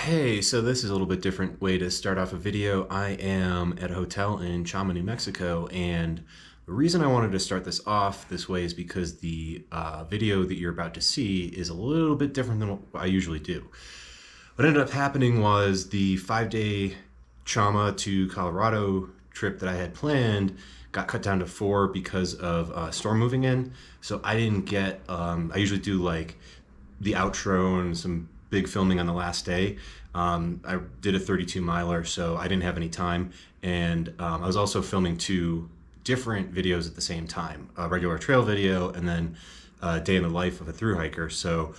Hey, so this is a little bit different way to start off a video. I am at a hotel in Chama, New Mexico, and the reason I wanted to start this off this way is because the video that you're about to see is a little bit different than what I usually do. What ended up happening was the 5-day Chama to Colorado trip that I had planned got cut down to 4 because of a storm moving in. So I didn't get, I usually do like the outro and some big filming on the last day. I did a 32 miler, so I didn't have any time. And I was also filming 2 different videos at the same time, a regular trail video and then a day in the life of a thru hiker. So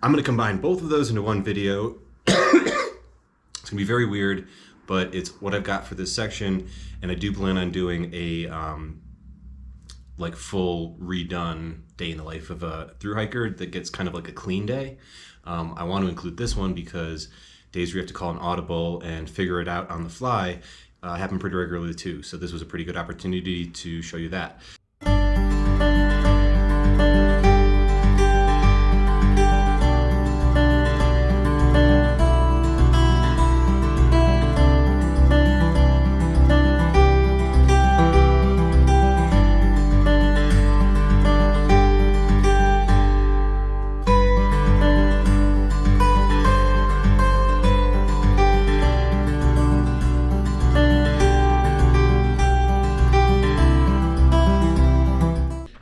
I'm gonna combine both of those into one video. It's gonna be very weird, but it's what I've got for this section. And I do plan on doing a like full redone day in the life of a thru hiker that gets kind of like a clean day. I want to include this one because days where you have to call an audible and figure it out on the fly happen pretty regularly too. So this was a pretty good opportunity to show you that.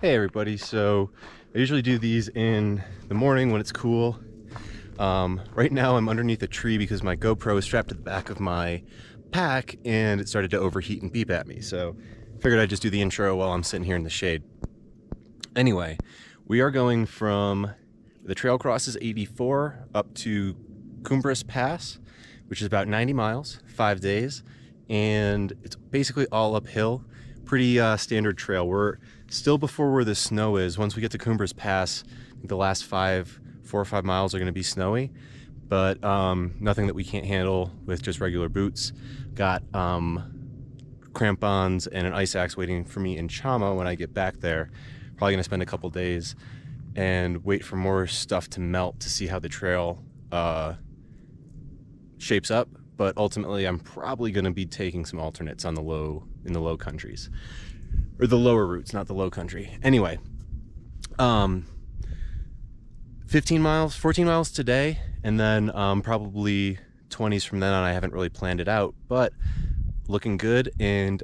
Hey everybody, so I usually do these in the morning when it's cool. Right now I'm underneath a tree because my GoPro is strapped to the back of my pack and it started to overheat and beep at me. So I figured I'd just do the intro while I'm sitting here in the shade. Anyway, we are going from the trail crosses 84 up to Cumbres Pass, which is about 90 miles, 5 days, and it's basically all uphill. Pretty standard trail. We're still before where the snow is. Once we get to Cumbres Pass, I think the last 4 or 5 miles are going to be snowy, but nothing that we can't handle with just regular boots. Got crampons and an ice axe waiting for me in Chama when I get back there. Probably going to spend a couple days and wait for more stuff to melt to see how the trail shapes up. But ultimately, I'm probably going to be taking some alternates on in the low countries, or the lower routes, not the low country. Anyway, 14 miles today, and then probably 20s from then on. I haven't really planned it out, but looking good. And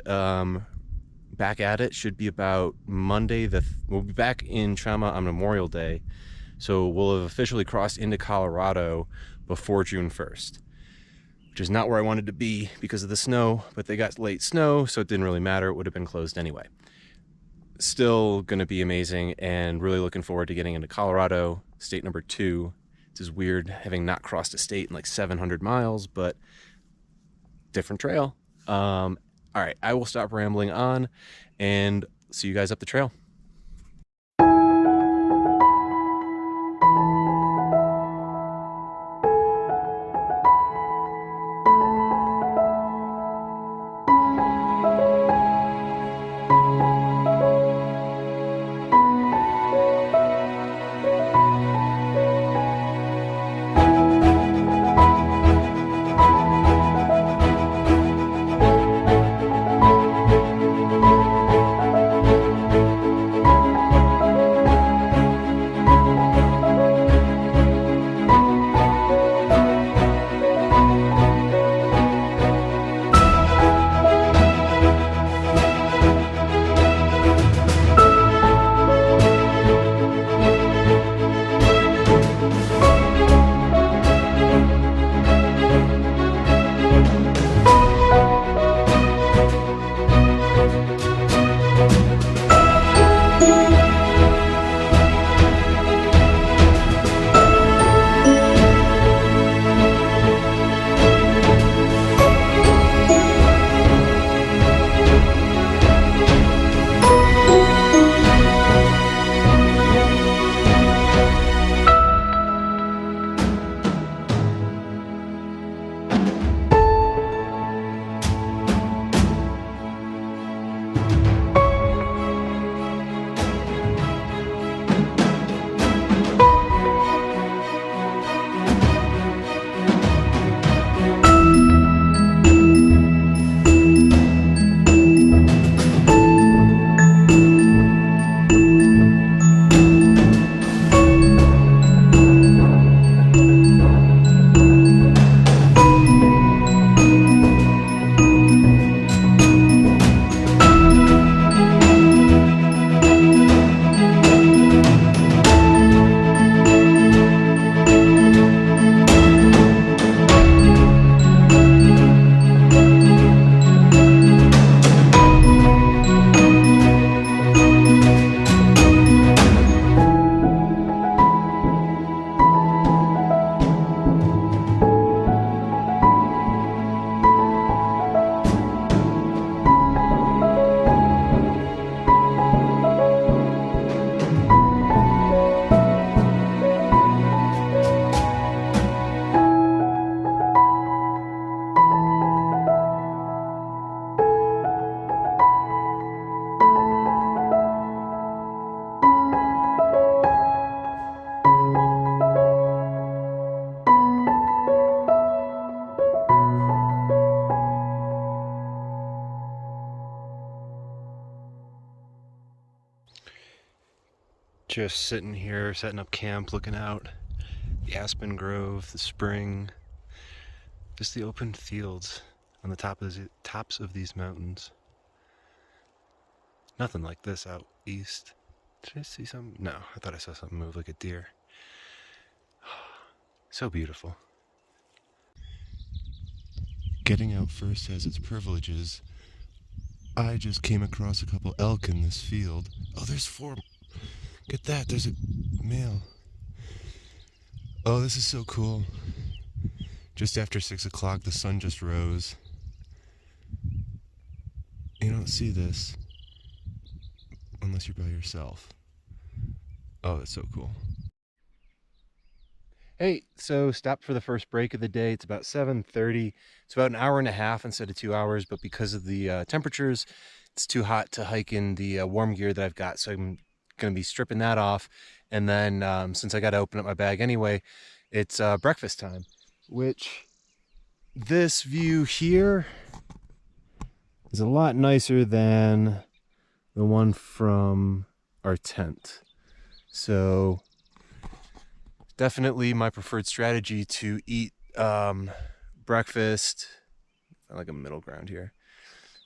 back at it should be about Monday. We'll be back in Chama on Memorial Day, so we'll have officially crossed into Colorado before June 1st. Which is not where I wanted to be because of the snow, but they got late snow, so it didn't really matter. It would have been closed anyway. Still gonna be amazing and really looking forward to getting into Colorado, state number 2. It's just weird having not crossed a state in like 700 miles, but different trail. All right, I will stop rambling on and see you guys up the trail. Just sitting here, setting up camp, looking out. The aspen grove, the spring, just the open fields on the tops of these mountains. Nothing like this out east. Did I see something? No, I thought I saw something move like a deer. So beautiful. Getting out first has its privileges. I just came across a couple elk in this field. Oh, there's 4. Get that, there's a male. Oh, this is so cool. Just after 6 o'clock, the sun just rose. You don't see this unless you're by yourself. Oh, that's so cool. Hey, so stopped for the first break of the day. It's about 7:30. It's about an hour and a half instead of 2 hours, but because of the temperatures, it's too hot to hike in the warm gear that I've got, so I'm going to be stripping that off. And then since I got to open up my bag anyway, it's breakfast time, which this view here is a lot nicer than the one from our tent. So definitely my preferred strategy to eat breakfast, I like a middle ground here,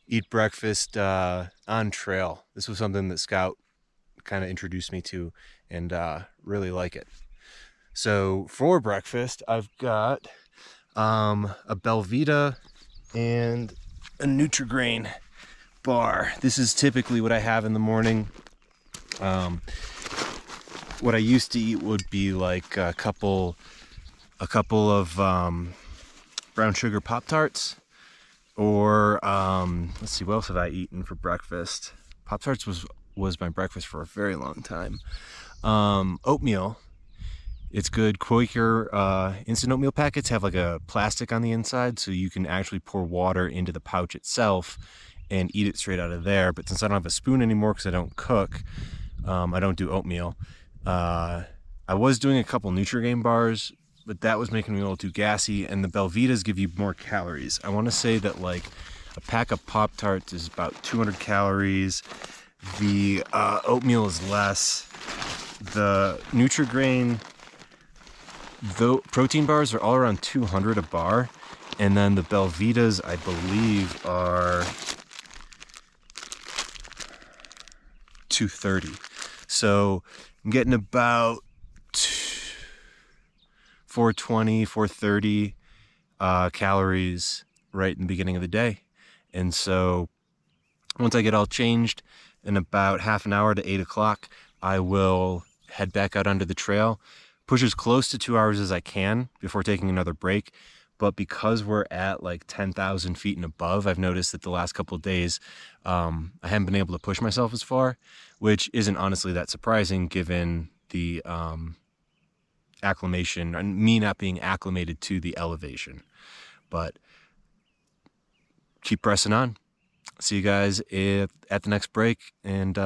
eat breakfast on trail. This was something that Scout kind of introduced me to, and really like it. So for breakfast, I've got a Belvita and a Nutri-Grain bar. This is typically what I have in the morning. What I used to eat would be like a couple of brown sugar Pop-Tarts, or let's see, what else have I eaten for breakfast? Pop-Tarts was my breakfast for a very long time. Oatmeal. It's good. Quaker instant oatmeal packets have like a plastic on the inside, so you can actually pour water into the pouch itself and eat it straight out of there. But since I don't have a spoon anymore because I don't cook, I don't do oatmeal. I was doing a couple Nutri-Grain bars, but that was making me a little too gassy, and the Belvitas give you more calories. I want to say that like a pack of Pop-Tarts is about 200 calories. The oatmeal is less. The Nutri-Grain, the protein bars are all around 200 a bar, and then the Belvitas, I believe, are 230. So I'm getting about 420, 430 calories right in the beginning of the day. And so once I get all changed, in about half an hour to 8 o'clock, I will head back out onto the trail, push as close to 2 hours as I can before taking another break. But because we're at like 10,000 feet and above, I've noticed that the last couple of days, I haven't been able to push myself as far, which isn't honestly that surprising given the acclimation and me not being acclimated to the elevation. But keep pressing on. See you guys at the next break and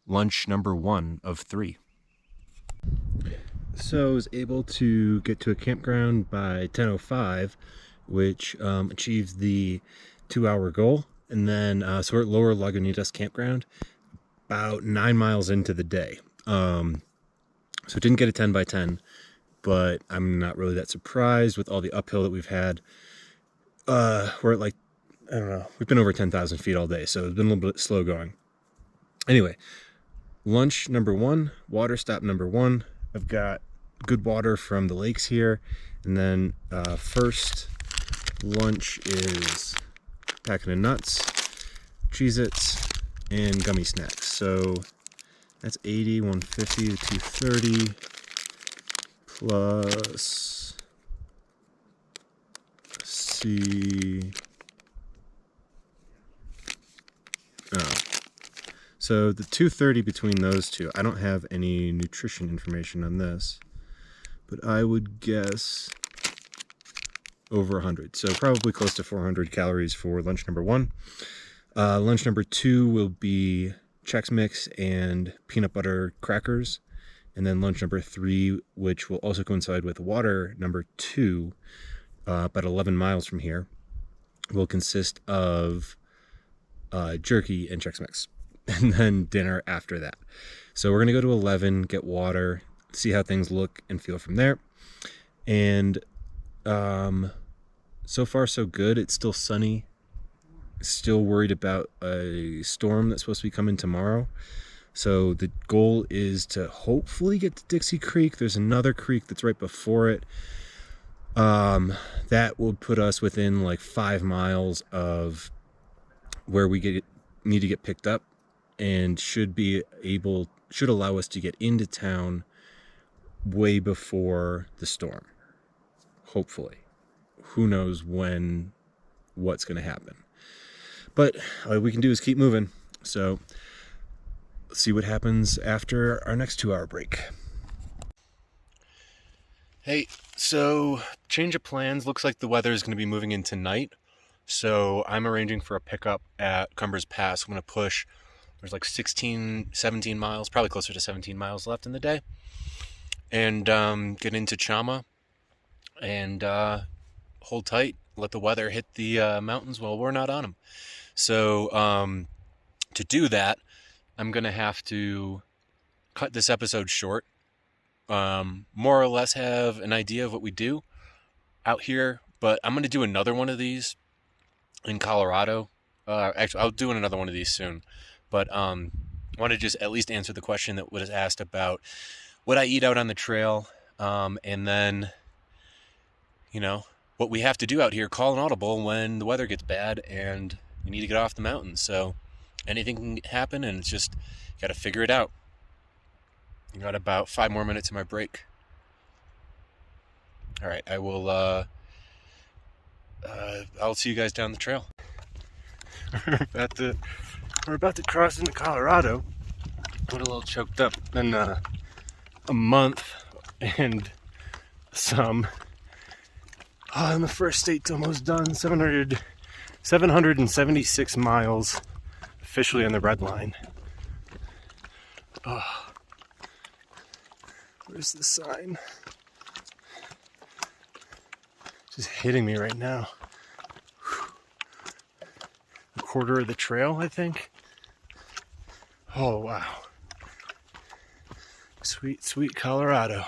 lunch number 1 of 3. So I was able to get to a campground by 10:05, which achieves the 2-hour goal. And then, so we're at Lower Lagunitas Campground, about 9 miles into the day. So it didn't get a 10 by 10, but I'm not really that surprised with all the uphill that we've had. We're at like, I don't know, we've been over 10,000 feet all day, so it's been a little bit slow going. Anyway, lunch number 1, water stop number 1. I've got good water from the lakes here. And then first lunch is a packet of nuts, Cheez-Its, and gummy snacks. So that's 80, 150 to 230 plus, let's see, so the 230 between those two, I don't have any nutrition information on this, but I would guess over 100. So probably close to 400 calories for lunch number 1. Lunch number 2 will be Chex Mix and peanut butter crackers. And then lunch number 3, which will also coincide with water number 2, about 11 miles from here, will consist of jerky and Chex Mix. And then dinner after that. So we're going to go to 11, get water, see how things look and feel from there. And so far so good. It's still sunny. Still worried about a storm that's supposed to be coming tomorrow. So the goal is to hopefully get to Dixie Creek. There's another creek that's right before it. That will put us within like 5 miles of where we need to get picked up, and should allow us to get into town way before the storm. Hopefully. Who knows what's going to happen. But all we can do is keep moving. So let's see what happens after our next 2-hour break. Hey, so change of plans. Looks like the weather is going to be moving in tonight. So I'm arranging for a pickup at Cumbres Pass. I'm going to push. There's like 17 miles, probably closer to 17 miles left in the day. And get into Chama and hold tight. Let the weather hit the mountains while we're not on them. So to do that, I'm going to have to cut this episode short. More or less have an idea of what we do out here, but I'm going to do another one of these in Colorado. Actually, I'll do another one of these soon, but I want to just at least answer the question that was asked about what I eat out on the trail, and then, what we have to do out here, call an audible when the weather gets bad and we need to get off the mountain. So anything can happen, and it's just got to figure it out. I got about 5 more minutes in my break. All right, I will. I'll see you guys down the trail. We're about to cross into Colorado. I'm a little choked up. Been a month and some. And the first state's almost done. 776 miles officially on the red line. Where's the sign? Just hitting me right now. A quarter of the trail, I think. Oh, wow. Sweet, sweet Colorado.